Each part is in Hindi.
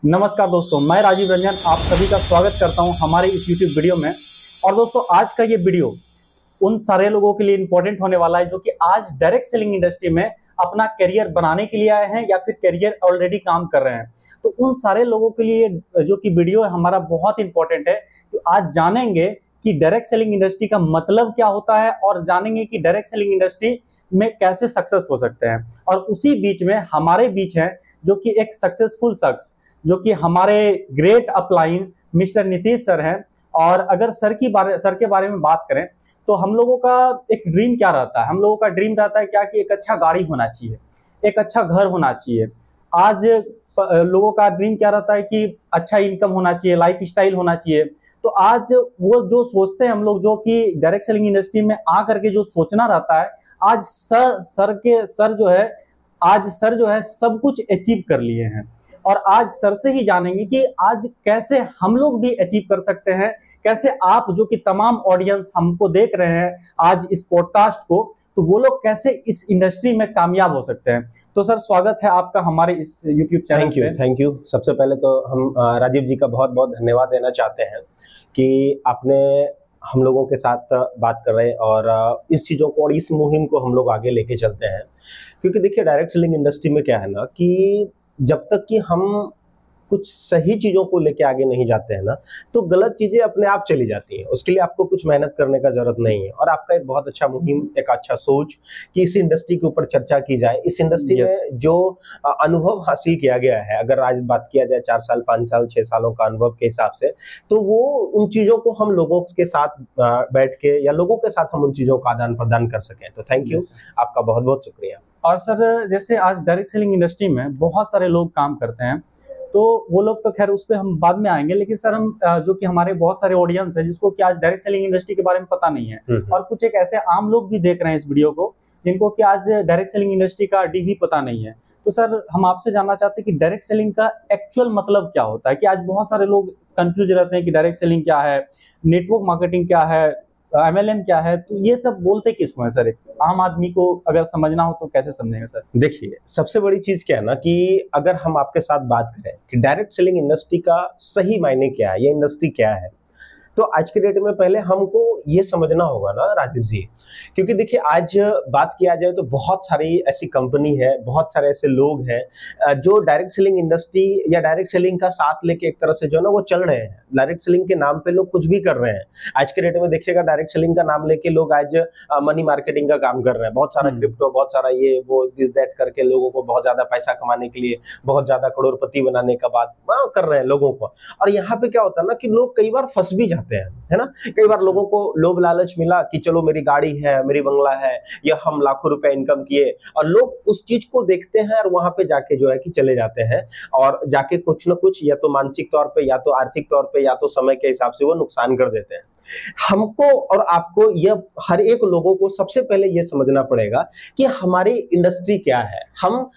नमस्कार दोस्तों, मैं राजीव रंजन आप सभी का स्वागत करता हूं हमारे इस YouTube वीडियो में। और दोस्तों, आज का ये वीडियो उन सारे लोगों के लिए इंपॉर्टेंट होने वाला है जो कि आज डायरेक्ट सेलिंग इंडस्ट्री में अपना करियर बनाने के लिए आए हैं या फिर करियर ऑलरेडी काम कर रहे हैं। तो उन सारे लोगों के लिए जो कि वीडियो है हमारा बहुत इंपॉर्टेंट है। तो आज जानेंगे कि डायरेक्ट सेलिंग इंडस्ट्री का मतलब क्या होता है और जानेंगे कि डायरेक्ट सेलिंग इंडस्ट्री में कैसे सक्सेस हो सकते हैं। और उसी बीच में हमारे बीच है जो कि एक सक्सेसफुल शख्स जो कि हमारे great upline mister Nitish sir हैं। और अगर सर के बारे में बात करें तो हम लोगों का एक ड्रीम क्या रहता है, हम लोगों का ड्रीम रहता है क्या कि एक अच्छा गाड़ी होना चाहिए, एक अच्छा घर होना चाहिए। आज लोगों का ड्रीम क्या रहता है कि अच्छा इनकम होना चाहिए, लाइफ स्टाइल होना चाहिए। तो आज वो जो सोचते हैं हम लोग, जो कि डायरेक्ट सेलिंग इंडस्ट्री में आ करके जो सोचना रहता है, आज सर जो है सब कुछ अचीव कर लिए हैं। और आज सर से ही जानेंगे कि आज कैसे हम लोग भी अचीव कर सकते हैं, कैसे आप जो कि तमाम ऑडियंस हमको देख रहे हैं आज इस पॉडकास्ट को, तो वो लोग कैसे इस इंडस्ट्री में कामयाब हो सकते हैं। तो सर, स्वागत है आपका हमारे इस यूट्यूब चैनल पे। Thank you. सबसे पहले तो हम राजीव जी का बहुत बहुत धन्यवाद देना चाहते हैं कि आपने हम लोगों के साथ बात कर रहे हैं और इस चीज़ों को और इस मुहिम को हम लोग आगे लेके चलते हैं। क्योंकि देखिए, डायरेक्ट सेलिंग इंडस्ट्री में क्या है ना कि जब तक कि हम कुछ सही चीज़ों को लेके आगे नहीं जाते हैं ना, तो गलत चीज़ें अपने आप चली जाती हैं। उसके लिए आपको कुछ मेहनत करने का ज़रूरत नहीं है। और आपका एक बहुत अच्छा मुहिम, एक अच्छा सोच कि इस इंडस्ट्री के ऊपर चर्चा की जाए। इस इंडस्ट्री में जो अनुभव हासिल किया गया है, अगर आज बात किया जाए 4 साल 5 साल 6 सालों का अनुभव के हिसाब से, तो वो उन चीज़ों को हम लोगों के साथ बैठ के या लोगों के साथ हम उन चीज़ों का आदान प्रदान कर सकें। तो थैंक यू, आपका बहुत बहुत शुक्रिया। और सर, जैसे आज डायरेक्ट सेलिंग इंडस्ट्री में बहुत सारे लोग काम करते हैं, तो वो लोग तो खैर उस पर हम बाद में आएंगे। लेकिन सर, हम जो कि हमारे बहुत सारे ऑडियंस है जिसको कि आज डायरेक्ट सेलिंग इंडस्ट्री के बारे में पता नहीं है, और कुछ एक ऐसे आम लोग भी देख रहे हैं इस वीडियो को जिनको कि आज डायरेक्ट सेलिंग इंडस्ट्री का डी भी पता नहीं है। तो सर, हम आपसे जानना चाहते हैं कि डायरेक्ट सेलिंग का एक्चुअल मतलब क्या होता है। कि आज बहुत सारे लोग कंफ्यूज रहते हैं कि डायरेक्ट सेलिंग क्या है, नेटवर्क मार्केटिंग क्या है, MLM क्या है। तो ये सब बोलते किसको है सर? एक आम आदमी को अगर समझना हो तो कैसे समझेंगे सर? देखिए, सबसे बड़ी चीज क्या है ना कि अगर हम आपके साथ बात करें कि डायरेक्ट सेलिंग इंडस्ट्री का सही मायने क्या है, ये इंडस्ट्री क्या है, तो आज के डेट में पहले हमको ये समझना होगा ना राजीव जी। क्योंकि देखिए, आज बात किया जाए तो बहुत सारी ऐसी कंपनी है, बहुत सारे ऐसे लोग हैं जो डायरेक्ट सेलिंग इंडस्ट्री या डायरेक्ट सेलिंग का साथ लेके एक तरह से जो है ना वो चल रहे हैं। डायरेक्ट सेलिंग के नाम पे लोग कुछ भी कर रहे हैं। आज के डेट में देखिएगा, डायरेक्ट सेलिंग का नाम लेके लोग आज मनी मार्केटिंग का काम कर रहे हैं। बहुत सारा क्रिप्टो, बहुत सारा ये वो दिस दैट करके लोगों को बहुत ज्यादा पैसा कमाने के लिए, बहुत ज्यादा करोड़पति बनाने का बात कर रहे हैं लोगों को। और यहाँ पे क्या होता है ना कि लोग कई बार फंस भी जाते हैं, है ना। कई बार लोगों को लोभ लालच मिला कि चलो मेरी गाड़ी है, मेरी बंगला है, या हम लाखों रुपए इनकम किए, और लोग उस चीज को देखते हैं और वहां पे जाके जो है कि चले जाते हैं और जाके कुछ ना कुछ या तो मानसिक तौर पे या तो आर्थिक तौर पे या तो समय के हिसाब से वो नुकसान कर देते हैं। हमको और आपको, यह हर एक लोगों को सबसे पहले यह समझना पड़ेगा कि हमारी इंडस्ट्री क्या है, हम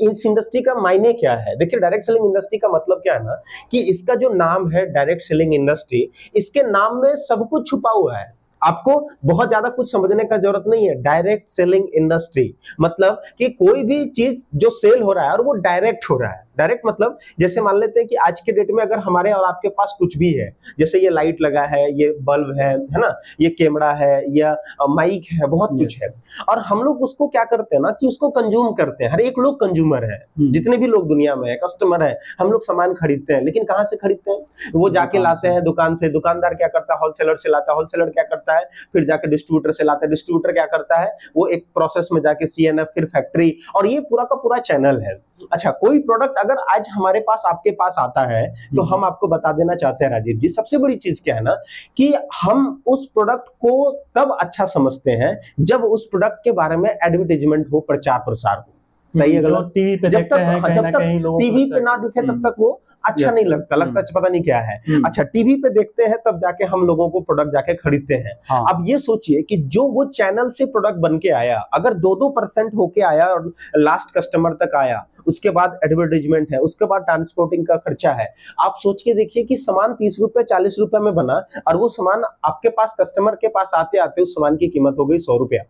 इस इंडस्ट्री का मायने क्या है। देखिए, डायरेक्ट सेलिंग इंडस्ट्री का मतलब क्या है ना कि इसका जो नाम है डायरेक्ट सेलिंग इंडस्ट्री, इसके नाम में सब कुछ छुपा हुआ है। आपको बहुत ज्यादा कुछ समझने का जरूरत नहीं है। डायरेक्ट सेलिंग इंडस्ट्री मतलब कि कोई भी चीज जो सेल हो रहा है और वो डायरेक्ट हो रहा है। डायरेक्ट मतलब जैसे मान लेते हैं कि आज के डेट में अगर हमारे और आपके पास कुछ भी है, जैसे ये लाइट लगा है, ये बल्ब है ना, ये कैमरा है या माइक है, बहुत कुछ है, और हम लोग उसको क्या करते हैं ना कि उसको कंज्यूम करते हैं। हर एक लोग कंज्यूमर है, जितने भी लोग दुनिया में है कस्टमर है। हम लोग सामान खरीदते हैं, लेकिन कहाँ से खरीदते हैं? वो जाके लाते हैं दुकान से। दुकानदार क्या करता है? होलसेलर से लाता है। होलसेलर क्या करता है? फिर जाके डिस्ट्रीब्यूटर से लाता है। डिस्ट्रीब्यूटर क्या करता है? वो एक प्रोसेस में जाके CNF, फिर फैक्ट्री, और ये पूरा का पूरा चैनल है। अच्छा, कोई प्रोडक्ट अगर आज हमारे पास आपके पास आता है तो हम आपको बता देना चाहते हैं राजीव जी, सबसे बड़ी चीज क्या है ना कि हम उस प्रोडक्ट को तब अच्छा समझते हैं जब उस प्रोडक्ट के बारे में एडवर्टाइजमेंट हो, प्रचार प्रसार हो। सही है गलत? टीवी पे जब देखते हैं, जब तक टीवी पे ना दिखे तब तक वो अच्छा नहीं लगता पता नहीं क्या है। अच्छा, टीवी पे देखते हैं तब जाके हम लोगों को प्रोडक्ट जाके खरीदते हैं। अब ये सोचिए कि जो वो चैनल से प्रोडक्ट बन के आया, अगर 2% होके आया और लास्ट कस्टमर तक आया, उसके बाद एडवर्टाइजमेंट है, उसके बाद ट्रांसपोर्टिंग का खर्चा है। आप सोच के देखिए कि सामान 30 रुपए 40 रुपए में बना और वो सामान आपके पास कस्टमर के पास आते आते उस सामान की कीमत हो गई 100 रुपया।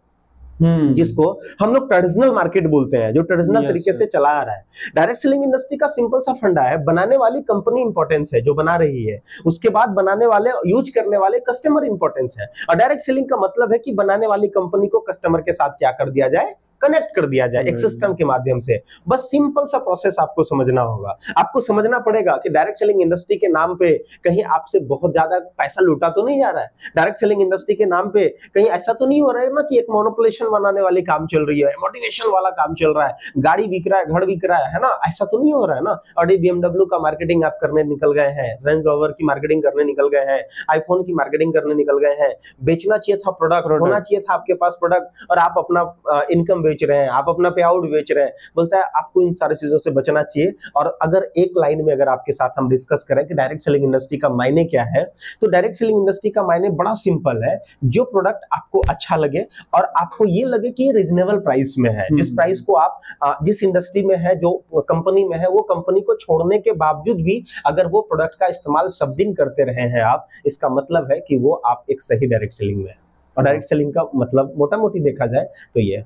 जिसको हम लोग ट्रेडिशनल मार्केट बोलते हैं, जो ट्रेडिशनल तरीके से चला आ रहा है। डायरेक्ट सेलिंग इंडस्ट्री का सिंपल सा फंडा है, बनाने वाली कंपनी इंपॉर्टेंस है जो बना रही है, उसके बाद बनाने वाले यूज करने वाले कस्टमर इंपॉर्टेंस है। और डायरेक्ट सेलिंग का मतलब है कि बनाने वाली कंपनी को कस्टमर के साथ क्या कर दिया जाए, कनेक्ट कर दिया जाए एक सिस्टम के माध्यम से। बस सिंपल सा प्रोसेस आपको समझना होगा। आपको समझना पड़ेगा कि डायरेक्ट सेलिंग इंडस्ट्री के नाम पे कहीं आपसे बहुत ज्यादा पैसा लूटा तो नहीं जा रहा है। डायरेक्ट सेलिंग इंडस्ट्री के नाम पे कहीं ऐसा तो नहीं हो रहा है ना कि एक मोनोपोलेशन बनाने वाली काम चल रही है, मोटिवेशन वाला काम चल रहा है, गाड़ी बिक रहा है, घर बिक रहा है ना, ऐसा तो नहीं हो रहा है ना। ऑडी BMW का मार्केटिंग आप करने निकल गए हैं, रेंज रोवर की मार्केटिंग करने निकल गए हैं, आईफोन की मार्केटिंग करने निकल गए हैं। बेचना चाहिए था प्रोडक्ट, होना चाहिए था आपके पास प्रोडक्ट, और आप अपना इनकम बेच रहे हैं, आप अपना पे आउट बेच रहे हैं। बोलता है आपको इन सारी चीजों से बचना चाहिए। और अगर एक लाइन में अगर आपके साथ हम डिस्कस करें कि डायरेक्ट सेलिंग इंडस्ट्री का मायने क्या है, तो डायरेक्ट सेलिंग इंडस्ट्री का मायने बड़ा सिंपल है। जो प्रोडक्ट आपको अच्छा लगे और आपको ये लगे कि ये रीजनेबल प्राइस में है, जिस प्राइस को आप जिस इंडस्ट्री में है, जो कंपनी में है, वो कंपनी को छोड़ने के बावजूद भी अगर वो प्रोडक्ट का इस्तेमाल सब दिन करते रहे हैं आप, इसका मतलब है कि वो आप एक सही डायरेक्ट सेलिंग में है। और डायरेक्ट सेलिंग का मतलब मोटा मोटी देखा जाए तो ये।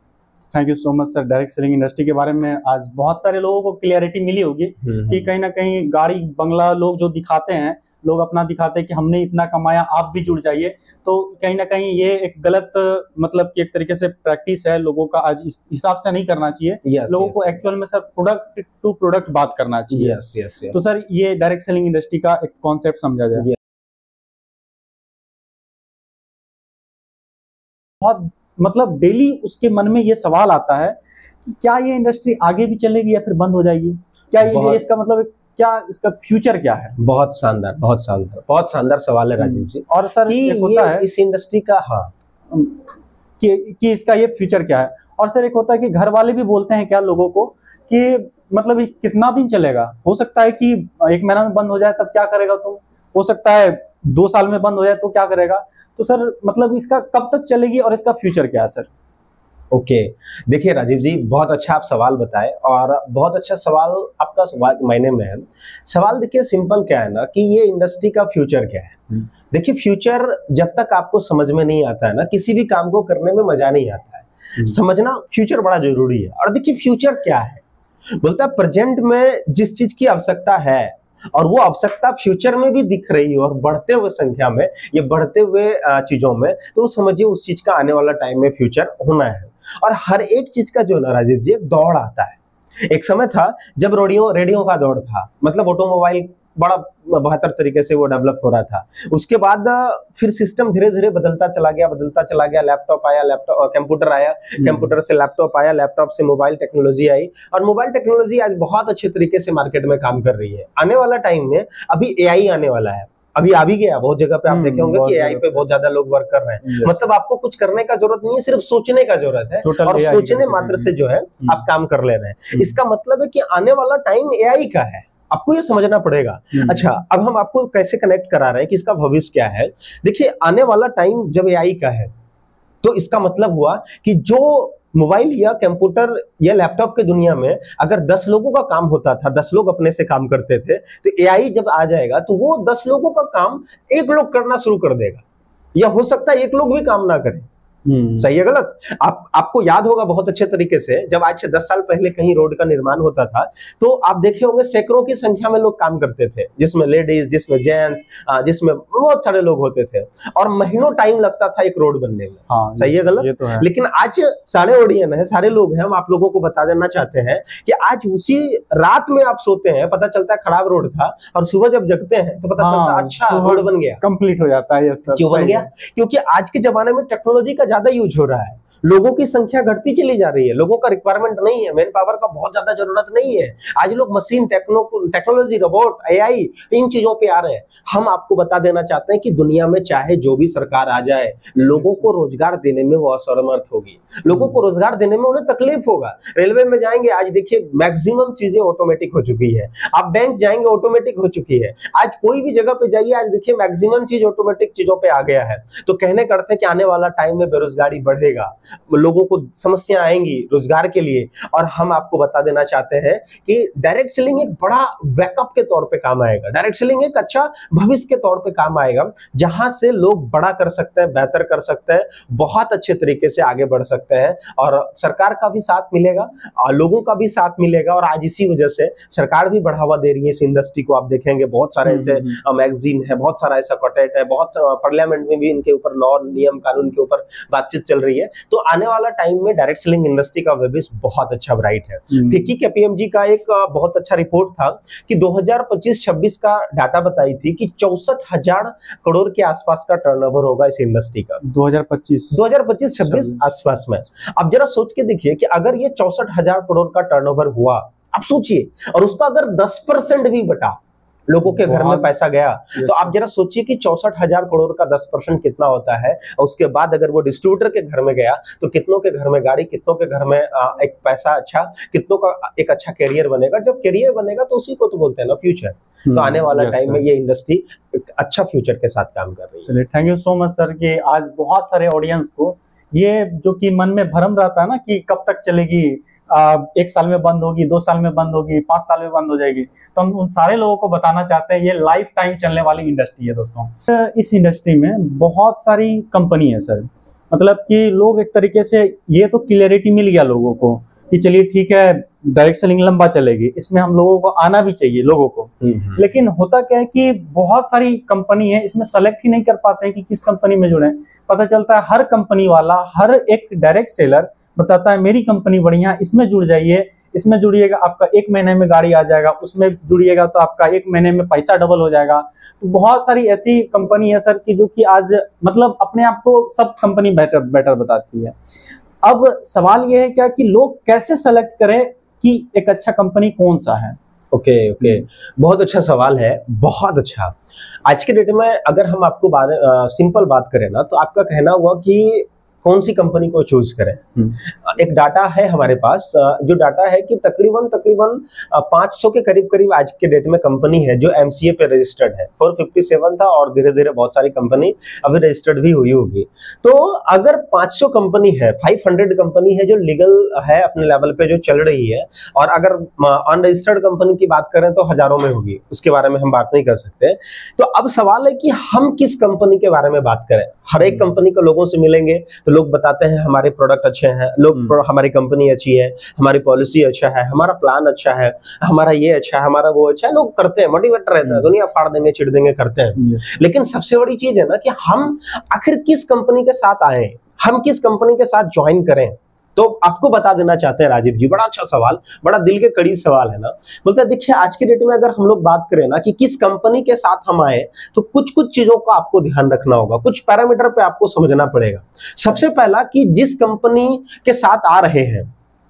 Thank you so much sir. Direct selling industry के बारे में आज बहुत सारे लोगों को क्लियरिटी मिली होगी कि कहीं ना कहीं गाड़ी बंगला लोग जो दिखाते हैं, लोग अपना दिखाते हैं कि हमने इतना कमाया, आप भी जुड़ जाइए, तो कहीं ना कहीं ये एक गलत मतलब कि एक तरीके से प्रैक्टिस है लोगों का। आज इस हिसाब से नहीं करना चाहिए। लोगों को एक्चुअल में सर प्रोडक्ट टू प्रोडक्ट बात करना चाहिए। तो सर ये डायरेक्ट सेलिंग इंडस्ट्री का एक कॉन्सेप्ट समझा जाए। बहुत मतलब डेली उसके मन में ये सवाल आता है कि क्या ये इंडस्ट्री आगे भी चलेगी या फिर बंद हो जाएगी, क्या ये इसका मतलब क्या, इसका फ्यूचर क्या है। बहुत शानदार, बहुत शानदार, बहुत शानदार सवाल है राजीव जी। और सर एक होता है इस इंडस्ट्री का कि इसका ये फ्यूचर क्या है। और सर एक होता है कि घर वाले भी बोलते हैं क्या लोगों को कि मतलब इस कितना दिन चलेगा, हो सकता है कि 1 महीना में बंद हो जाए, तब क्या करेगा तुम, हो सकता है 2 साल में बंद हो जाए तो क्या करेगा। तो सर मतलब इसका कब तक चलेगी और इसका फ्यूचर क्या है सर। ओके देखिए राजीव जी, बहुत अच्छा आप सवाल बताए और बहुत अच्छा सवाल आपका मायने में है। सवाल देखिए सिंपल क्या है ना कि ये इंडस्ट्री का फ्यूचर क्या है। देखिए फ्यूचर जब तक आपको समझ में नहीं आता है ना, किसी भी काम को करने में मजा नहीं आता है। समझना फ्यूचर बड़ा जरूरी है। और देखिए फ्यूचर क्या है, बोलता है प्रेजेंट में जिस चीज की आवश्यकता है और वो आवश्यकता फ्यूचर में भी दिख रही है और बढ़ते हुए संख्या में, ये बढ़ते हुए चीजों में, तो समझिए उस चीज का आने वाला टाइम में फ्यूचर होना है। और हर एक चीज का जो है ना राजीव जी, एक दौड़ आता है। एक समय था जब रेडियो का दौर था, मतलब ऑटोमोबाइल बड़ा बेहतर तरीके से वो डेवलप हो रहा था। उसके बाद फिर सिस्टम धीरे धीरे बदलता चला गया। लैपटॉप आया, कंप्यूटर आया, कंप्यूटर से लैपटॉप आया, लैपटॉप से मोबाइल टेक्नोलॉजी आई, और मोबाइल टेक्नोलॉजी आज बहुत अच्छे तरीके से मार्केट में काम कर रही है। आने वाला टाइम में अभी एआई आने वाला है, अभी आ भी गया। बहुत जगह पे आप देखे होंगे कि एआई पे बहुत ज्यादा लोग वर्क कर रहे हैं। मतलब आपको कुछ करने का जरूरत नहीं है, सिर्फ सोचने का जरूरत है, और सोचने मात्र से जो है आप काम कर ले रहे हैं। इसका मतलब है कि आने वाला टाइम एआई का है, आपको ये समझना पड़ेगा। अच्छा, अब हम आपको कैसे कनेक्ट करा रहे हैं कि इसका भविष्य क्या है। देखिए आने वाला टाइम जब एआई का है, तो इसका मतलब हुआ कि जो मोबाइल या कंप्यूटर या लैपटॉप के दुनिया में अगर 10 लोगों का काम होता था, 10 लोग अपने से काम करते थे, तो एआई जब आ जाएगा तो वो 10 लोगों का काम 1 लोग करना शुरू कर देगा, या हो सकता है 1 लोग भी काम ना करे। सही है गलत? आपको याद होगा बहुत अच्छे तरीके से, जब आज से 10 साल पहले कहीं रोड का निर्माण होता था, तो आप देखे होंगे सैकड़ों की संख्या में लोग काम करते थे, जिसमें लेडीज, जिसमें जेंट्स, जिसमें बहुत सारे लोग होते थे, और महीनों टाइम लगता था एक रोड बनने में। सही है गलत? तो है। लेकिन आज सारे ऑडियंस है, सारे लोग हैं, हम आप लोगों को बता देना चाहते हैं कि आज उसी रात में आप सोते हैं, पता चलता है खराब रोड था, और सुबह जब जगते हैं तो पता चलता है अच्छा रोड बन गया, कंप्लीट हो जाता है। क्यों बन गया? क्योंकि आज के जमाने में टेक्नोलॉजी का ज्यादा यूज हो रहा है, लोगों की संख्या घटती चली जा रही है, लोगों का रिक्वायरमेंट नहीं है, मैन पावर का बहुत ज्यादा जरूरत नहीं है। आज लोग मशीन, टेक्नोलॉजी, रोबोट, एआई, इन चीजों पे आ रहे हैं। हम आपको बता देना चाहते हैं कि दुनिया में चाहे जो भी सरकार आ जाए, लोगों को रोजगार देने में वो असमर्थ होगी, लोगों को रोजगार देने में उन्हें तकलीफ होगा। रेलवे में जाएंगे, आज देखिए मैक्सिमम चीजें ऑटोमेटिक हो चुकी है। आप बैंक जाएंगे, ऑटोमेटिक हो चुकी है। आज कोई भी जगह पे जाइए, आज देखिए मैक्सिमम चीज ऑटोमेटिक चीजों पे आ गया है। तो कहने का अर्थ है कि आने वाला टाइम में बेरोजगारी बढ़ेगा। लोगों को समस्या आएंगी रोजगार के लिए। और हम आपको बता देना चाहते हैं कि डायरेक्ट सेलिंग एक बड़ा बैकअप के तौर पे काम आएगा। डायरेक्ट सेलिंग एक अच्छा भविष्य के तौर पे काम आएगा, जहां से लोग बड़ा कर सकते हैं, बेहतर कर सकते हैं, बहुत अच्छे तरीके से आगे बढ़ सकते हैं। और सरकार का भी साथ मिलेगा, लोगों का भी साथ मिलेगा। और आज इसी वजह से सरकार भी बढ़ावा दे रही है इस इंडस्ट्री को। आप देखेंगे बहुत सारे ऐसे मैगजीन है, बहुत सारा ऐसा कॉन्टेंट है, बहुत पार्लियामेंट में भी इनके ऊपर लॉ, नियम, कानून के ऊपर बातचीत चल रही है। तो आने वाला टाइम में डायरेक्ट सेलिंग इंडस्ट्री का भविष्य बहुत अच्छा ब्राइट है। फिक्की केपीएमजी का एक बहुत अच्छा रिपोर्ट था कि 2025-26 का डाटा बताई थी कि 64,000 करोड़ के आसपास का टर्नओवर होगा इस इंडस्ट्री का 2025-26 आसपास में। अब जरा सोच के देखिए कि अगर ये 64,000 करोड़ का टर्नओवर हुआ, अब सोचिए, और उसका अगर 10% भी बटा, लोगों के घर में पैसा गया, तो आप जरा सोचिए कि 64,000 करोड़ का 10% कितना होता है। और उसके बाद अगर वो डिस्ट्रीब्यूटर के घर में गया तो कितनों के घर में गाड़ी, कितनों के घर में एक पैसा अच्छा, कितनों का एक अच्छा करियर बनेगा। जब करियर बनेगा तो उसी को तो बोलते हैं ना फ्यूचर। तो आने वाला टाइम में ये इंडस्ट्री एक अच्छा फ्यूचर के साथ काम कर रही है। चलिए, thank you so much sir कि आज बहुत सारे ऑडियंस को ये जो कि मन में भ्रम रहता है ना कि कब तक चलेगी, 1 साल में बंद होगी, 2 साल में बंद होगी, 5 साल में बंद हो जाएगी, तो हम उन सारे लोगों को बताना चाहते हैं ये लाइफ टाइम चलने वाली इंडस्ट्री है दोस्तों। इस इंडस्ट्री में बहुत सारी कंपनी है सर, मतलब कि लोग एक तरीके से ये तो क्लियरिटी मिल गया लोगों को कि चलिए ठीक है डायरेक्ट सेलिंग लंबा चलेगी, इसमें हम लोगों को आना भी चाहिए लोगों को। लेकिन होता क्या है कि बहुत सारी कंपनी है, इसमें सेलेक्ट ही नहीं कर पाते हैं कि किस कंपनी में जुड़े। पता चलता है हर कंपनी वाला, हर एक डायरेक्ट सेलर बताता है मेरी कंपनी बढ़िया, इसमें जुड़ जाइए, इसमें जुड़िएगा आपका 1 महीने में गाड़ी आ जाएगा, उसमें जुड़िएगा तो आपका 1 महीने में पैसा डबल हो जाएगा। तो बहुत सारी ऐसी कंपनी है सर कि जो कि आज मतलब अपने आप को सब कंपनी बेटर बताती है। अब सवाल ये है क्या कि लोग कैसे सेलेक्ट करें कि एक अच्छा कंपनी कौन सा है? ओके, बहुत अच्छा सवाल है, बहुत अच्छा। आज के डेट में अगर हम आपको सिंपल बात करें ना, तो आपका कहना हुआ कि कौन सी कंपनी को चूज करें। एक डाटा है हमारे पास, जो डाटा है कि तकरीबन 500 के करीब आज के डेट में कंपनी है जो एमसीए पे रजिस्टर्ड है। 457 था और धीरे धीरे बहुत सारी कंपनी अभी रजिस्टर्ड भी हुई होगी। तो अगर 500 कंपनी है, 500 कंपनी है जो लीगल है अपने लेवल पे जो चल रही है, और अगर अनरजिस्टर्ड कंपनी की बात करें तो हजारों में होगी, उसके बारे में हम बात नहीं कर सकते। तो अब सवाल है कि हम किस कंपनी के बारे में बात करें। हर एक कंपनी को लोगों से मिलेंगे तो लोग बताते हैं हमारे प्रोडक्ट अच्छे हैं, हमारी कंपनी अच्छी है, हमारी पॉलिसी अच्छा है, हमारा प्लान अच्छा है, हमारा ये अच्छा है, हमारा वो अच्छा है। लोग करते हैं, मोटिवेट रहते हैं, दुनिया फाड़ देंगे, चिढ़ देंगे, करते हैं। लेकिन सबसे बड़ी चीज है ना कि हम आखिर किस कंपनी के साथ आए, हम किस कंपनी के साथ ज्वाइन करें। तो आपको बता देना चाहते हैं राजीव जी, बड़ा अच्छा सवाल, बड़ा दिल के करीब सवाल है ना। बोलते हैं देखिए आज के डेट में अगर हम लोग बात करें ना कि किस कंपनी के साथ हम आए, तो कुछ चीजों का आपको ध्यान रखना होगा, कुछ पैरामीटर पे आपको समझना पड़ेगा। सबसे पहला कि जिस कंपनी के साथ आ रहे हैं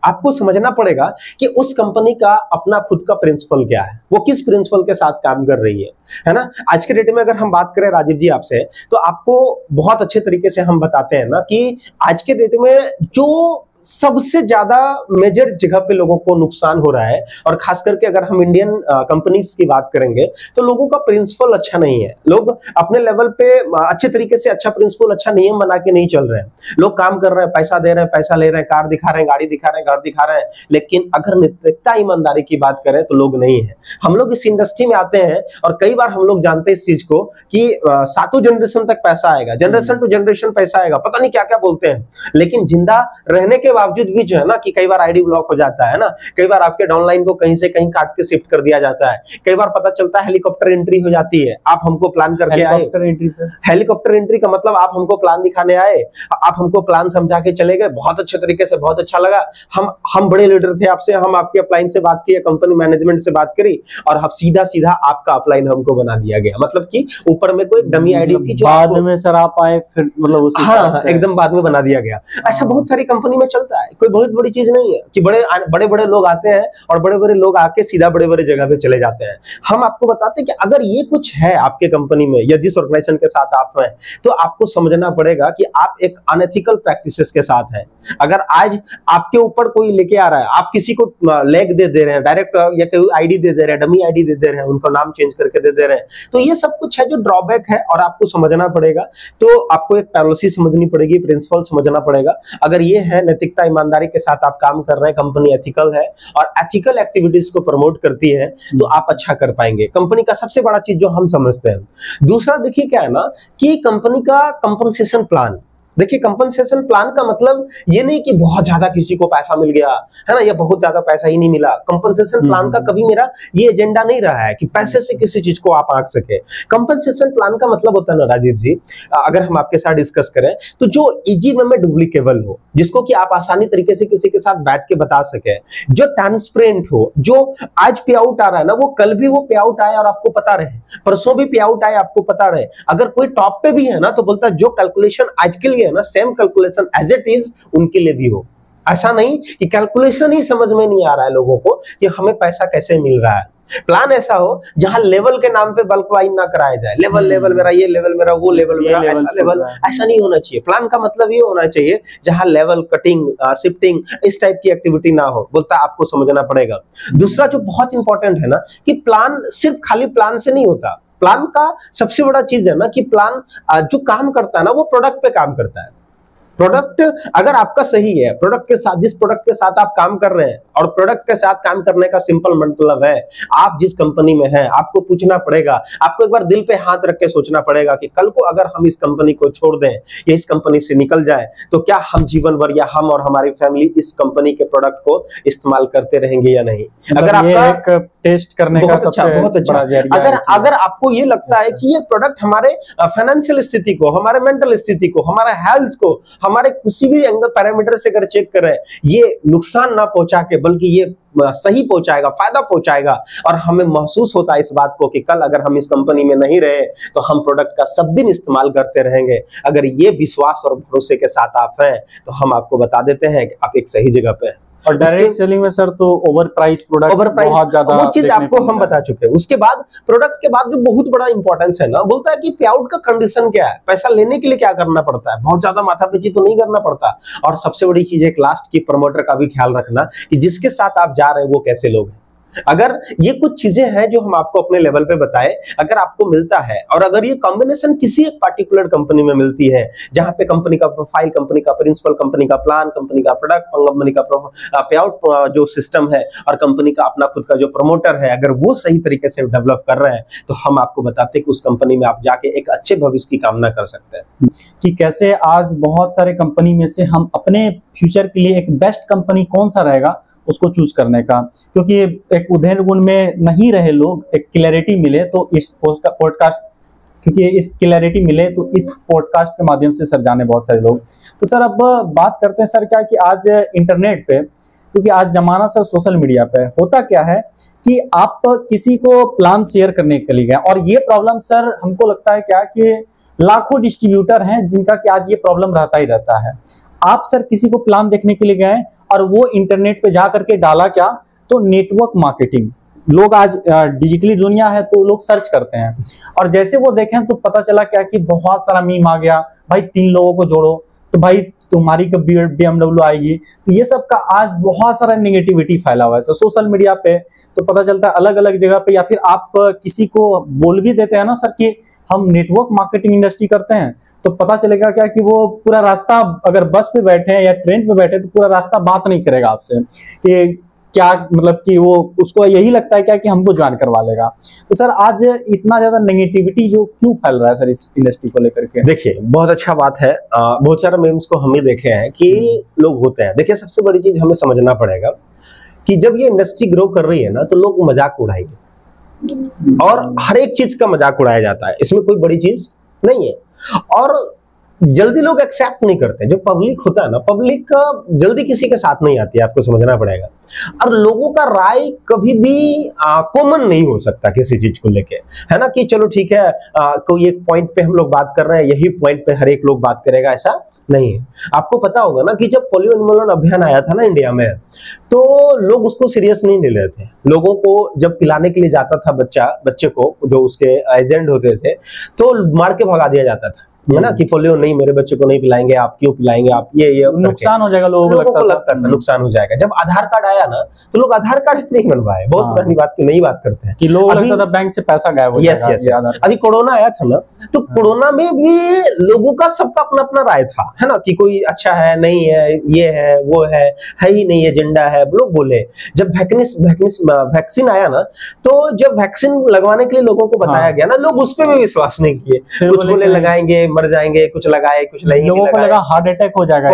आपको समझना पड़ेगा कि उस कंपनी का अपना खुद का प्रिंसिपल क्या है, वो किस प्रिंसिपल के साथ काम कर रही है ना। आज के डेट में अगर हम बात करें राजीव जी आपसे, तो आपको बहुत अच्छे तरीके से हम बताते हैं ना कि आज के डेट में जो सबसे ज्यादा मेजर जगह पे लोगों को नुकसान हो रहा है, और खास करके अगर हम इंडियन कंपनीज की बात करेंगे तो लोगों का प्रिंसिपल अच्छा नहीं है। लोग अपने लेवल पे अच्छे तरीके से अच्छा प्रिंसिपल, अच्छा नियम बना के नहीं चल रहे हैं। लोग काम कर रहे हैं, पैसा दे रहे हैं, पैसा ले रहे हैं, कार दिखा रहे हैं, गाड़ी दिखा रहे हैं, घर दिखा रहे हैं, लेकिन अगर नैतिकता ईमानदारी की बात करें तो लोग नहीं है। हम लोग इस इंडस्ट्री में आते हैं और कई बार हम लोग जानते हैं इस चीज को कि 7 जनरेशन तक पैसा आएगा, जनरेशन टू जनरेशन पैसा आएगा, पता नहीं क्या क्या बोलते हैं, लेकिन जिंदा रहने के बावजूद भी जो है ना कि कई बार आईडी ब्लॉक हो जाता है ना, कई बार आपके डाउनलाइन को कहीं से कहीं काट के शिफ्ट कर दिया जाता है, कई बार पता चलता है हेलीकॉप्टर एंट्री हो जाती है। आप हमको प्लान करके आए, हेलीकॉप्टर एंट्री का मतलब आप हमको प्लान दिखाने आए, आप हमको प्लान समझा के चले गए, बहुत अच्छे तरीके से, बहुत अच्छा लगा। हम बड़े लीडर थे आपसे, हम आपके अपलाइन से बात किए, कंपनी मैनेजमेंट से बात करी, और हम सीधा आपका अपलाइन हमको बना दिया गया। मतलब कि ऊपर में कोई डमी आईडी थी जो बाद में सर आप आए, फिर मतलब एकदम बाद में बना दिया गया। ऐसा बहुत सारी कंपनी में चलता है, कोई बहुत बड़ी चीज नहीं है कि बड़े बड़े लोग आते हैं और बड़े बड़े लोग आके सीधा बड़े बड़े जगह पे चले जाते हैं। हम आपको बताते हैं कि अगर ये कुछ है आपके कंपनी में या जिस ऑर्गेनाइजेशन के साथ आप हैं, तो आपको समझना पड़ेगा कि आप एक अनएथिकल प्रैक्टिसेस के साथ हैं। अगर आज आपके ऊपर कोई लेके आ रहा है, आप किसी को लेग दे रहे हैं डायरेक्ट, या कोई आईडी दे रहे हैं, डमी आईडी दे रहे हैं, उनका नाम चेंज करके दे रहे हैं, तो ये सब कुछ है जो ड्रॉबैक है और आपको समझना पड़ेगा। तो आपको एक पॉलिसी समझनी पड़ेगी, प्रिंसिपल समझना पड़ेगा। अगर ये है नैतिकता ईमानदारी के साथ आप काम कर रहे हैं, कंपनी एथिकल है और एथिकल एक्टिविटीज को प्रमोट करती है, तो आप अच्छा कर पाएंगे। कंपनी का सबसे बड़ा चीज जो हम समझते हैं। दूसरा देखिए क्या है ना कि कंपनी का कंपनसेशन प्लान। देखिए कंपनसेशन प्लान का मतलब ये नहीं कि बहुत ज्यादा किसी को पैसा मिल गया है ना, या बहुत ज्यादा पैसा ही नहीं मिला। कंपनसेशन प्लान का कभी मेरा ये एजेंडा नहीं रहा है कि पैसे से किसी चीज को आप आंक सके। कंपनसेशन प्लान का मतलब होता है ना राजीव जी, अगर हम आपके साथ डिस्कस करें, तो जो इजी वे में डुप्लीकेबल हो, जिसको कि आप आसानी तरीके से किसी के साथ बैठ के बता सके, जो ट्रांसपेरेंट हो, जो आज पे आउट आ रहा है ना वो कल भी वो पे आउट आए और आपको पता रहे, परसों भी पे आउट आए आपको पता रहे। अगर कोई टॉप पे भी है ना तो बोलता है जो कैलकुलेशन आज के लिए है ना, same calculation as it is उनके लिए भी हो। ऐसा नहीं कि कैलकुलेशन ही समझ में नहीं आ रहा है लोगों को कि हमें पैसा कैसे मिल रहा है। प्लान ऐसा हो जहां लेवल के नाम पे बल्क बाइंग ना कराया जाए, लेवल मेरा, ये लेवल मेरा, वो लेवल मेरा, ऐसा लेवल, ऐसा नहीं होना चाहिए। प्लान का मतलब ये होना चाहिए जहां लेवल कटिंग, शिफ्टिंग, इस टाइप की एक्टिविटी ना हो। बोलता है आपको समझना पड़ेगा। दूसरा जो बहुत इंपॉर्टेंट है ना कि प्लान सिर्फ खाली प्लान से नहीं होता। प्लान का सबसे बड़ा चीज है ना कि प्लान जो काम करता है ना वो प्रोडक्ट पे काम करता है। प्रोडक्ट अगर आपका सही है, प्रोडक्ट के साथ, जिस प्रोडक्ट के साथ आप काम कर रहे हैं, और प्रोडक्ट के साथ काम करने का सिंपल मतलब है आप जिस कंपनी में हैं आपको पूछना पड़ेगा, आपको एक बार दिल पे हाथ रख के सोचना पड़ेगा कि कल को अगर हम इस कंपनी को छोड़ दें या इस कंपनी से निकल जाए तो क्या हम जीवन भर या हम और हमारी फैमिली इस कंपनी के प्रोडक्ट को इस्तेमाल करते रहेंगे या नहीं। अगर आपका एक टेस्ट करने का सबसे बहुत अच्छा, अगर आपको ये लगता है कि ये प्रोडक्ट हमारे फाइनेंशियल स्थिति को, हमारे मेंटल स्थिति को, हमारे हेल्थ को, हमारे किसी भी एंगल पैरामीटर से अगर चेक करें, ये नुकसान ना पहुंचा के बल्कि ये सही पहुंचाएगा, फायदा पहुंचाएगा, और हमें महसूस होता है इस बात को कि कल अगर हम इस कंपनी में नहीं रहे तो हम प्रोडक्ट का सब दिन इस्तेमाल करते रहेंगे। अगर ये विश्वास और भरोसे के साथ आप हैं तो हम आपको बता देते हैं कि आप एक सही जगह पे हैं। और डायरेक्ट सेलिंग में सर तो ओवर प्राइस प्रोडक्ट बहुत ज्यादा, वो चीज आपको हम बता चुके हैं। उसके बाद प्रोडक्ट के बाद जो बहुत बड़ा इंपॉर्टेंस है ना, बोलता है कि पे आउट का कंडीशन क्या है, पैसा लेने के लिए क्या करना पड़ता है। बहुत ज्यादा माथापच्ची तो नहीं करना पड़ता। और सबसे बड़ी चीज एक लास्ट की, प्रमोटर का भी ख्याल रखना कि जिसके साथ आप जा रहे हैं वो कैसे लोग हैं। अगर ये कुछ चीजें हैं जो हम आपको अपने लेवल पे बताए, अगर आपको मिलता है, और अगर ये कॉम्बिनेशन किसी एक पार्टिकुलर कंपनी में मिलती है जहां पे कंपनी का प्रोफाइल, कंपनी का प्रिंसिपल, कंपनी का प्लान, कंपनी का प्रोडक्ट, कंपनी का पे आउट जो सिस्टम है, और कंपनी का अपना खुद का जो प्रमोटर है, अगर वो सही तरीके से डेवलप कर रहे हैं तो हम आपको बताते हैं कि उस कंपनी में आप जाके एक अच्छे भविष्य की कामना कर सकते हैं। कि कैसे आज बहुत सारे कंपनी में से हम अपने फ्यूचर के लिए एक बेस्ट कंपनी कौन सा रहेगा उसको चूज करने का, क्योंकि एक उधेड़ गुण में नहीं रहे लोग, एक क्लैरिटी मिले तो इस पॉडकास्ट, क्योंकि इस क्लैरिटी मिले तो इस पॉडकास्ट के माध्यम से सर जाने बहुत सारे लोग। तो सर अब बात करते हैं सर क्या कि आज इंटरनेट पे, क्योंकि आज जमाना सर सोशल मीडिया पे होता क्या है कि आप किसी को प्लान शेयर करने के लिए गए, और ये प्रॉब्लम सर हमको लगता है क्या कि लाखों डिस्ट्रीब्यूटर हैं जिनका कि आज ये प्रॉब्लम रहता ही रहता है। आप सर किसी को प्लान देखने के लिए गए और वो इंटरनेट पे जा करके डाला क्या, तो नेटवर्क मार्केटिंग। लोग आज डिजिटली दुनिया है तो लोग सर्च करते हैं, और जैसे वो देखें तो पता चला क्या कि बहुत सारा मीम आ गया, भाई 3 लोगों को जोड़ो तो भाई तुम्हारी कब BMW आएगी। तो ये सब का आज बहुत सारा नेगेटिविटी फैला हुआ है सर सोशल मीडिया पे। तो पता चलता है अलग अलग जगह पे, या फिर आप किसी को बोल भी देते हैं ना सर कि हम नेटवर्क मार्केटिंग इंडस्ट्री करते हैं, तो पता चलेगा क्या कि वो पूरा रास्ता, अगर बस पे बैठे हैं या ट्रेन पे बैठे तो पूरा रास्ता बात नहीं करेगा आपसे कि क्या, मतलब कि वो उसको यही लगता है क्या कि हमको ज्वाइन करवा लेगा। तो सर आज इतना ज्यादा नेगेटिविटी जो क्यों फैल रहा है सर इस इंडस्ट्री को लेकर के? देखिए बहुत अच्छा बात है, बहुत सारे मीम्स को हम ही देखे हैं कि लोग होते हैं। देखिए सबसे बड़ी चीज हमें समझना पड़ेगा कि जब ये इंडस्ट्री ग्रो कर रही है ना तो लोग मजाक उड़ाएंगे, और हर एक चीज का मजाक उड़ाया जाता है, इसमें कोई बड़ी चीज नहीं है। और जल्दी लोग एक्सेप्ट नहीं करते। जो पब्लिक होता है ना, पब्लिक जल्दी किसी के साथ नहीं आती है, आपको समझना पड़ेगा। और लोगों का राय कभी भी कॉमन नहीं हो सकता किसी चीज को लेके, है ना, कि चलो ठीक है कोई एक पॉइंट पे हम लोग बात कर रहे हैं, यही पॉइंट पे हर एक लोग बात करेगा, ऐसा नहीं है। आपको पता होगा ना कि जब पोलियो उन्मूलन अभियान आया था ना इंडिया में, तो लोग उसको सीरियस नहीं ले रहे थे। लोगों को जब पिलाने के लिए जाता था बच्चे को, जो उसके एजेंट होते थे, तो मार के भगा दिया जाता था, है ना, कि पोलियो नहीं, मेरे बच्चे को नहीं पिलाएंगे, आप क्यों पिलाएंगे, आप ये नुकसान हो जाएगा, लोगों को लगता था नुकसान हो जाएगा। जब आधार कार्ड आया ना, तो लोग आधार कार्ड नहीं बनवाए। बहुत पुरानी बात की नई बात करते हैं कि लोग लगता था बैंक से पैसा गायब हो जाएगा। अभी कोरोना आया था ना, तो कोरोना में भी लोगों का सबका अपना अपना राय था, है ना, कि कोई अच्छा है, नहीं है, ये है, वो है ही नहीं, एजेंडा है, लोग बोले। जब वैक्सीन आया ना, तो जब वैक्सीन लगवाने के लिए लोगों को बताया गया ना, लोग उस पर भी विश्वास नहीं किए। कुछ बोले लगाएंगे, मर जाएंगे, कुछ लगाए, कुछ नहीं, लोगों को लगा हार्ट अटैक हो जाएगा,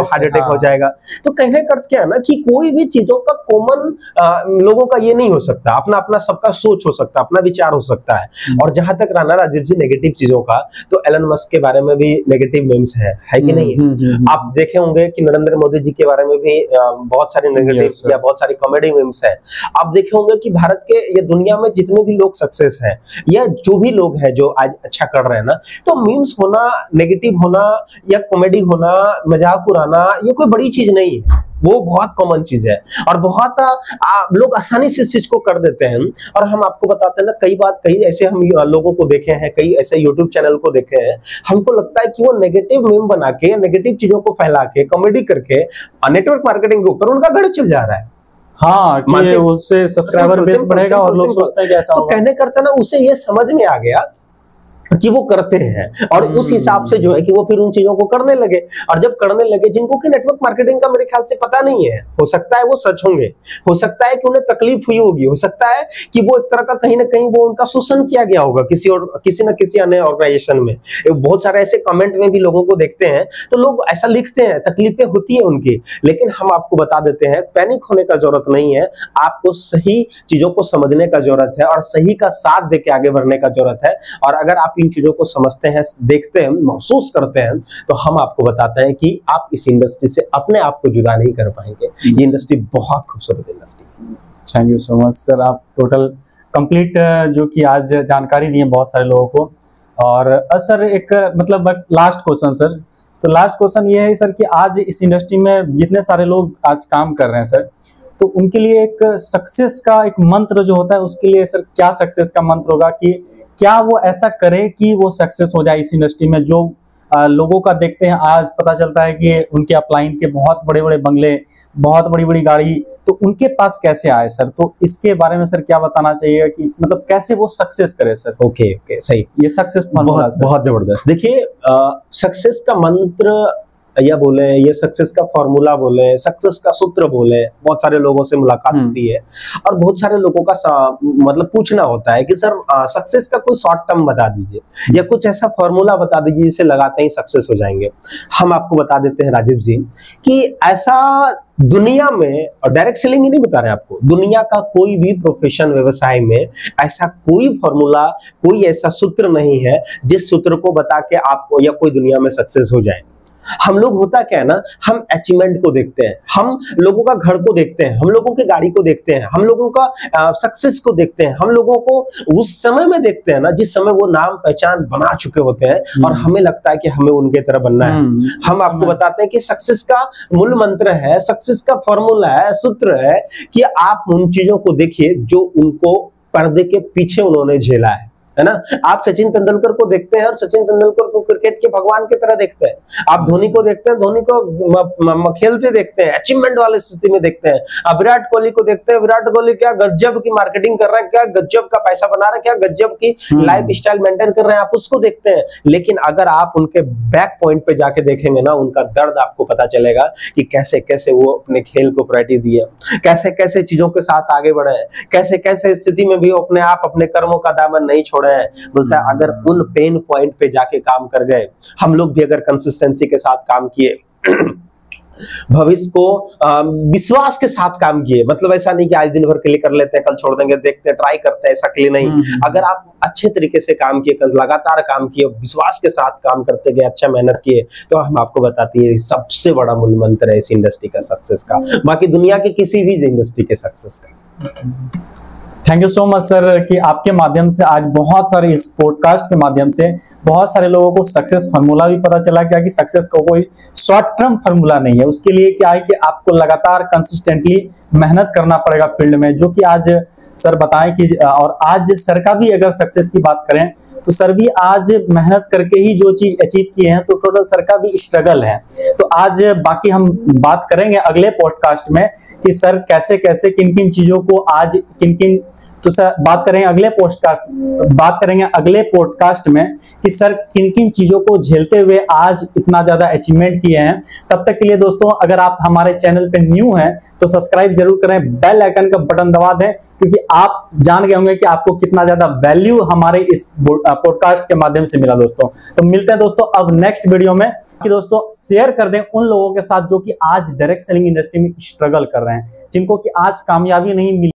हो जाएगा। तो कहने का अर्थ क्या है ना, कि कोई भी चीजों का कॉमन लोगों का ये नहीं हो सकता, अपना अपना सबका सोच हो सकता, अपना विचार हो सकता है। और जहां तक रहना राजीव जी नेगेटिव चीजों का, तो एलन मस्क के बारे में भी नेगेटिव मीम्स है कि नहीं है? आप देखे होंगे कि नरेंद्र मोदी जी के बारे में भी बहुत सारे नेगेटिव या बहुत सारी कॉमेडी मीम्स है। आप देखे होंगे कि भारत के या दुनिया में जितने भी लोग सक्सेस हैं, या जो भी लोग हैं जो आज अच्छा कर रहे हैं ना, तो मीम्स होना, नेगेटिव होना या कॉमेडी होना, मजाक उड़ाना, ये कोई बड़ी चीज नहीं है, वो बहुत कॉमन चीज है। और बहुत लोग आसानी से इस चीज को कर देते हैं। और हम आपको बताते हैं ना, कई ऐसे हम लोगों को देखे हैं, कई ऐसे यूट्यूब चैनल को देखे हैं, हमको लगता है कि वो नेगेटिव मीम बना के, नेगेटिव चीजों को फैला के, कॉमेडी करके नेटवर्क मार्केटिंग के ऊपर उनका घर चल जा रहा है। हाँ, कि उससे सब्सक्राइबर बेस बढ़ेगा और लोग सोचते हैं कि ऐसा होगा। तो कहने करते ना, उसे ये समझ में आ गया कि वो करते हैं, और उस हिसाब से जो है कि वो फिर उन चीजों को करने लगे। और जब करने लगे, जिनको कि नेटवर्क मार्केटिंग का मेरे ख्याल से पता नहीं है, हो सकता है वो सच होंगे, हो सकता है कि उन्हें तकलीफ हुई होगी, हो सकता है कि वो एक तरह का कहीं ना कहीं वो उनका शोषण किया गया होगा किसी न किसी अन्य ऑर्गेनाइजेशन में। बहुत सारे ऐसे कमेंट में भी लोगों को देखते हैं, तो लोग ऐसा लिखते हैं, तकलीफें होती है उनकी। लेकिन हम आपको बता देते हैं, पैनिक होने का जरूरत नहीं है, आपको सही चीजों को समझने का जरूरत है, और सही का साथ देके आगे बढ़ने का जरूरत है। और अगर आप इन चीजों को समझते हैं, देखते हैं, महसूस करते हैं, तो हम आपको बताते हैं कि आप इस इंडस्ट्री से अपने आप को जुदा नहीं कर पाएंगे। ये इंडस्ट्री बहुत खूबसूरत इंडस्ट्री है। Thank you so much sir, आप टोटल कंप्लीट जो कि आज जानकारी दी है बहुत सारे लोगों को। और सर एक मतलब लास्ट क्वेश्चन सर, तो लास्ट क्वेश्चन ये है सर कि आज इस इंडस्ट्री में जितने सारे लोग आज काम कर रहे हैं सर, तो उनके लिए एक सक्सेस का एक मंत्र जो होता है, उसके लिए सर क्या सक्सेस का मंत्र होगा, कि क्या वो ऐसा करे कि वो सक्सेस हो जाए इस इंडस्ट्री में? जो लोगों का देखते हैं, आज पता चलता है कि उनके अपलाइन के बहुत बड़े बड़े बंगले, बहुत बड़ी बड़ी गाड़ी, तो उनके पास कैसे आए सर? तो इसके बारे में सर क्या बताना चाहिए कि मतलब कैसे वो सक्सेस करे सर? ओके, सही, ये सक्सेस बहुत जबरदस्त। देखिए, सक्सेस का मंत्र या बोले, ये सक्सेस का फॉर्मूला बोले, सक्सेस का सूत्र बोले, बहुत सारे लोगों से मुलाकात होती है, और बहुत सारे लोगों का मतलब पूछना होता है कि सर सक्सेस का कोई शॉर्ट टर्म बता दीजिए, या कुछ ऐसा फॉर्मूला बता दीजिए जिसे लगाते ही सक्सेस हो जाएंगे। हम आपको बता देते हैं राजीव जी कि ऐसा दुनिया में, और डायरेक्ट सेलिंग ही नहीं बता रहे आपको, दुनिया का कोई भी प्रोफेशन, व्यवसाय में ऐसा कोई फॉर्मूला, कोई ऐसा सूत्र नहीं है जिस सूत्र को बता के आपको या कोई दुनिया में सक्सेस हो जाए। हम लोग होता क्या है ना, हम अचीवमेंट को देखते हैं, हम लोगों का घर को देखते हैं, हम लोगों की गाड़ी को देखते हैं, हम लोगों का सक्सेस को देखते हैं, हम लोगों को उस समय में देखते हैं ना जिस समय वो नाम पहचान बना चुके होते हैं, और हमें लगता है कि हमें उनके तरह बनना है। हम आपको बताते हैं कि सक्सेस का मूल मंत्र है, सक्सेस का फॉर्मूला है, सूत्र है, कि आप उन चीजों को देखिए जो उनको पर्दे के पीछे उन्होंने झेला है ना। आप सचिन तेंदुलकर को देखते हैं, और सचिन तेंदुलकर को क्रिकेट के भगवान की तरह देखते हैं। आप धोनी को देखते हैं, धोनी को खेलते देखते हैं, अचीवमेंट वाली स्थिति में देखते हैं। आप विराट कोहली को देखते हैं, विराट कोहली क्या गजब की मार्केटिंग कर रहा है, क्या गजब का पैसा बना रहा है, क्या गजब की लाइफ स्टाइल मेंटेन कर रहे हैं, आप उसको देखते हैं। लेकिन अगर आप उनके बैक पॉइंट पे जाके देखेंगे ना, उनका दर्द आपको पता चलेगा कि कैसे कैसे वो अपने खेल को प्रायोरिटी दिए, कैसे कैसे चीजों के साथ आगे बढ़े, कैसे कैसे स्थिति में भी अपने आप अपने कर्मों का दामन नहीं छोड़े। बोलता है अगर उन पेन पॉइंट पे जाके काम कर गए, हम लोग भी अगर कंसिस्टेंसी के साथ काम किए भविष्य को विश्वास के साथ काम किए। मतलब ऐसा नहीं कि आज दिन भर के लिए कर लेते हैं, कल छोड़ देंगे, देखते हैं, ट्राई करते हैं, ऐसा के लिए नहीं। अगर आप अच्छे तरीके से काम किए, लगातार काम किए, विश्वास के साथ काम करते गए, अच्छा मेहनत किए, तो हम आपको बताते हैं सबसे बड़ा मूल मंत्र है इस इंडस्ट्री का सक्सेस का, बाकी दुनिया के किसी भी इंडस्ट्री के सक्सेस का। Thank you so much sir कि आपके माध्यम से आज बहुत सारे इस पॉडकास्ट के माध्यम से बहुत सारे लोगों को सक्सेस फार्मूला भी पता चला क्या कि सक्सेस का कोई शॉर्ट टर्म फार्मूला नहीं है। उसके लिए क्या है कि आपको लगातार कंसिस्टेंटली मेहनत करना पड़ेगा फील्ड में, जो कि आज सर बताएं कि और आज सर का भी अगर सक्सेस की बात करें तो सर भी आज मेहनत करके ही जो चीज अचीव किए हैं, तो टोटल सर का भी स्ट्रगल है। तो आज बाकी हम बात करेंगे अगले पॉडकास्ट में कि सर कैसे कैसे किन किन चीजों को आज किन किन, तो सर बात करेंगे अगले पॉडकास्ट में कि सर किन किन चीजों को झेलते हुए आज इतना ज्यादा अचीवमेंट किए हैं। तब तक के लिए दोस्तों अगर आप हमारे चैनल पे न्यू हैं तो सब्सक्राइब जरूर करें, बेल आइकन का बटन दबा दें, क्योंकि आप जान गए होंगे कि आपको कितना ज्यादा वैल्यू हमारे इस पॉडकास्ट के माध्यम से मिला दोस्तों। तो मिलते हैं दोस्तों अब नेक्स्ट वीडियो में, कि दोस्तों शेयर कर दें उन लोगों के साथ जो कि आज डायरेक्ट सेलिंग इंडस्ट्री में स्ट्रगल कर रहे हैं, जिनको कि आज कामयाबी नहीं मिली।